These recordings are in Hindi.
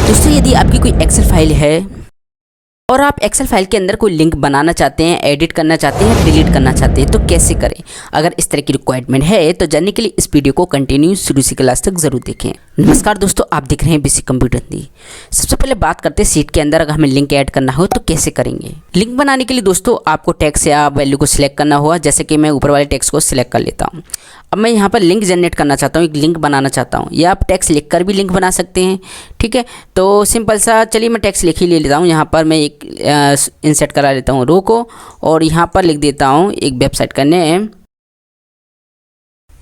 दोस्तों यदि आपकी कोई एक्सेल फाइल है और आप एक्सेल फाइल के अंदर कोई लिंक बनाना चाहते हैं, एडिट करना चाहते हैं, डिलीट करना चाहते हैं तो कैसे करें। अगर इस तरह की रिक्वायरमेंट है तो जानने के लिए इस वीडियो को कंटिन्यू शुरू से क्लास तक जरूर देखें। नमस्कार दोस्तों, आप देख रहे हैं बेसिक कंप्यूटर हिंदी। सबसे पहले बात करते हैं शीट के अंदर अगर हमें लिंक ऐड करना हो तो कैसे करेंगे। लिंक बनाने के लिए दोस्तों आपको टेक्स्ट या वैल्यू को सिलेक्ट करना होगा। जैसे कि मैं ऊपर वाले टेक्स्ट को सिलेक्ट कर लेता हूँ। अब मैं यहाँ पर लिंक जनरेट करना चाहता हूँ, एक लिंक बनाना चाहता हूँ, या आप टेक्स्ट लिखकर भी लिंक बना सकते हैं। ठीक है, तो सिंपल सा चलिए मैं टेक्स्ट लिख ही ले लेता हूँ। यहाँ पर मैं एक इंसर्ट करा लेता हूँ रो को, और यहाँ पर लिख देता हूँ एक वेबसाइट का नेम,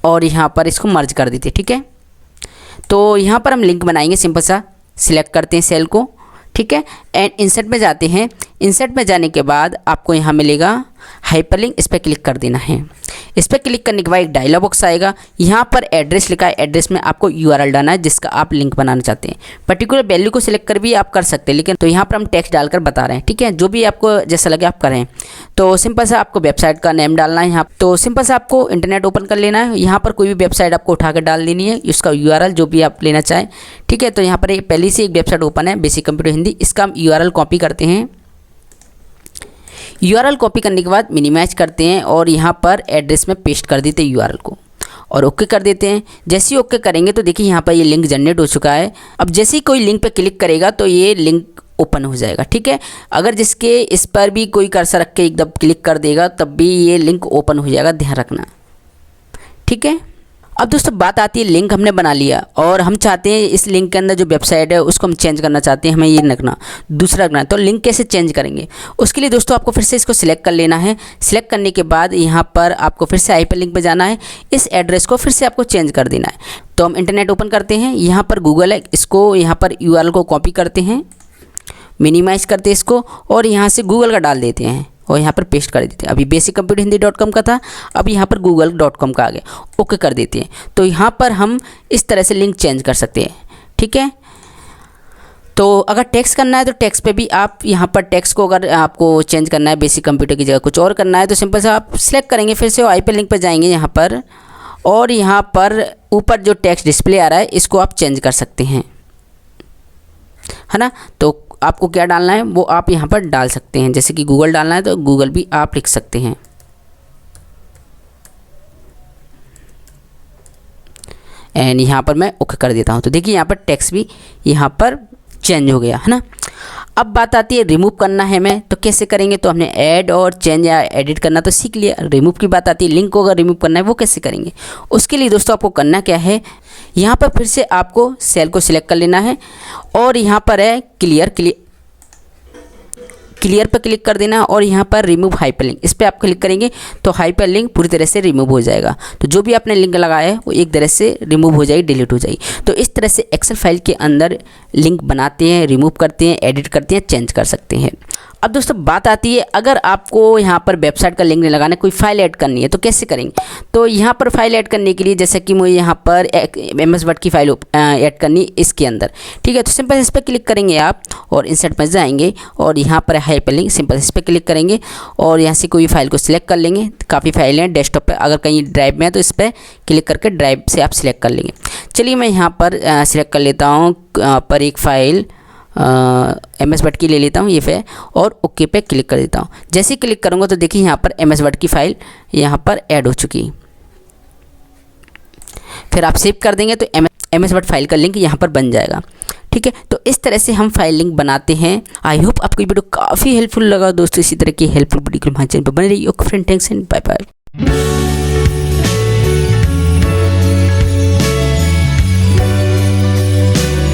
और यहाँ पर इसको मर्ज कर देते। ठीक है, तो यहाँ पर हम लिंक बनाएंगे। सिंपल सा सिलेक्ट करते हैं सेल को। ठीक है, एंड इंसर्ट में जाते हैं। इंसर्ट में जाने के बाद आपको यहाँ मिलेगा हाइपरलिंक, इस पर क्लिक कर देना है। इस पर क्लिक करने के बाद एक डायलॉग बॉक्स आएगा। यहाँ पर एड्रेस लिखा है, एड्रेस में आपको यूआरएल डालना है जिसका आप लिंक बनाना चाहते हैं। पर्टिकुलर वैल्यू को सिलेक्ट कर भी आप कर सकते हैं, लेकिन तो यहाँ पर हम टेक्स्ट डालकर बता रहे हैं। ठीक है, जो भी आपको जैसा लगे आप करें। तो सिंपल सा आपको वेबसाइट का नेम डालना है यहाँ। तो सिंपल सा आपको इंटरनेट ओपन कर लेना है। यहाँ पर कोई भी वेबसाइट आपको उठा कर डाल देनी है, उसका यूआरएल जो भी आप लेना चाहें। ठीक है, तो यहाँ पर पहले से एक वेबसाइट ओपन है, बेसिक कंप्यूटर हिंदी। इसका हम यूआरएल कॉपी करते हैं। यूआरएल कॉपी करने के बाद मिनिमाइज करते हैं और यहाँ पर एड्रेस में पेस्ट कर देते हैं यूआरएल को, और ओके कर देते हैं। जैसे ही ओके करेंगे तो देखिए यहाँ पर ये लिंक जनरेट हो चुका है। अब जैसे ही कोई लिंक पे क्लिक करेगा तो ये लिंक ओपन हो जाएगा। ठीक है, अगर जिसके इस पर भी कोई कर्सर रख के एकदम क्लिक कर देगा तब भी ये लिंक ओपन हो जाएगा, ध्यान रखना। ठीक है, अब दोस्तों बात आती है लिंक हमने बना लिया और हम चाहते हैं इस लिंक के अंदर जो वेबसाइट है उसको हम चेंज करना चाहते हैं, हमें ये रखना, दूसरा रखना है। तो लिंक कैसे चेंज करेंगे, उसके लिए दोस्तों आपको फिर से इसको सिलेक्ट कर लेना है। सिलेक्ट करने के बाद यहाँ पर आपको फिर से हाइपर लिंक पे जाना है। इस एड्रेस को फिर से आपको चेंज कर देना है। तो हम इंटरनेट ओपन करते हैं। यहाँ पर गूगल है, इसको यहाँ पर यूआरएल को कॉपी करते हैं, मिनिमाइज करते हैं इसको, और यहाँ से गूगल का डाल देते हैं और यहाँ पर पेस्ट कर देते हैं। अभी बेसिक कंप्यूटर हिंदी .com का था, अब यहाँ पर google.com का आ गया, ओके कर देते हैं। तो यहाँ पर हम इस तरह से लिंक चेंज कर सकते हैं। ठीक है, तो अगर टेक्स्ट करना है तो टेक्स्ट पे भी आप यहाँ पर टेक्स्ट को अगर आपको चेंज करना है, बेसिक कंप्यूटर की जगह कुछ और करना है, तो सिंपल से आप सिलेक्ट करेंगे, फिर से हाइपर लिंक पर जाएंगे यहाँ पर, और यहाँ पर ऊपर जो टेक्स्ट डिस्प्ले आ रहा है इसको आप चेंज कर सकते हैं, है ना। तो आपको क्या डालना है वो आप यहाँ पर डाल सकते हैं। जैसे कि गूगल डालना है तो गूगल भी आप लिख सकते हैं। एंड यहाँ पर मैं ओके कर देता हूँ। तो देखिए यहाँ पर टेक्स्ट भी यहाँ पर चेंज हो गया, है ना। अब बात आती है रिमूव करना है हमें, तो कैसे करेंगे। तो हमने ऐड और चेंज या एडिट करना तो सीख लिया। रिमूव की बात आती है, लिंक को अगर रिमूव करना है वो कैसे करेंगे। उसके लिए दोस्तों आपको करना क्या है, यहाँ पर फिर से आपको सेल को सिलेक्ट कर लेना है और यहाँ पर है क्लियर पर क्लिक कर देना, और यहाँ पर रिमूव हाइपरलिंक, इस पर आप क्लिक करेंगे तो हाइपरलिंक पूरी तरह से रिमूव हो जाएगा। तो जो भी आपने लिंक लगाया है वो एक तरह से रिमूव हो जाएगी, डिलीट हो जाएगी। तो इस तरह से एक्सेल फाइल के अंदर लिंक बनाते हैं, रिमूव करते हैं, एडिट करते हैं, चेंज कर सकते हैं। अब दोस्तों बात आती है अगर आपको यहाँ पर वेबसाइट का लिंक नहीं लगाना है, कोई फाइल ऐड करनी है तो कैसे करेंगे। तो यहाँ पर फाइल ऐड करने के लिए जैसे कि मुझे यहाँ पर MS वर्ड की फाइल ऐड करनी इसके अंदर। ठीक है, तो सिंपल इस पर क्लिक करेंगे आप और इंसर्ट में जाएंगे और यहाँ पर हाइपरलिंक, सिंपल इस पर क्लिक करेंगे और यहाँ से कोई फाइल को सिलेक्ट कर लेंगे। काफ़ी फाइलें हैं डेस्कटॉप पर, अगर कहीं ड्राइव में है तो इस पर क्लिक करके ड्राइव से आप सिलेक्ट कर लेंगे। चलिए मैं यहाँ पर सिलेक्ट कर लेता हूँ पर एक फ़ाइल MS वर्ड की ले लेता हूँ ये पे, और ओके पे क्लिक कर देता हूँ। जैसे ही क्लिक करूँगा तो देखिए यहाँ पर MS वर्ड की फ़ाइल यहाँ पर ऐड हो चुकी। फिर आप सेव कर देंगे तो MS वर्ड फाइल का लिंक यहाँ पर बन जाएगा। ठीक है, तो इस तरह से हम फाइल लिंक बनाते हैं। आई होप आपको ये वीडियो काफ़ी हेल्पफुल लगा दोस्तों। इसी तरह की हेल्पफुल वीडियो हमारे चैनल पर बने रहिए। Okay friend, thanks and bye bye.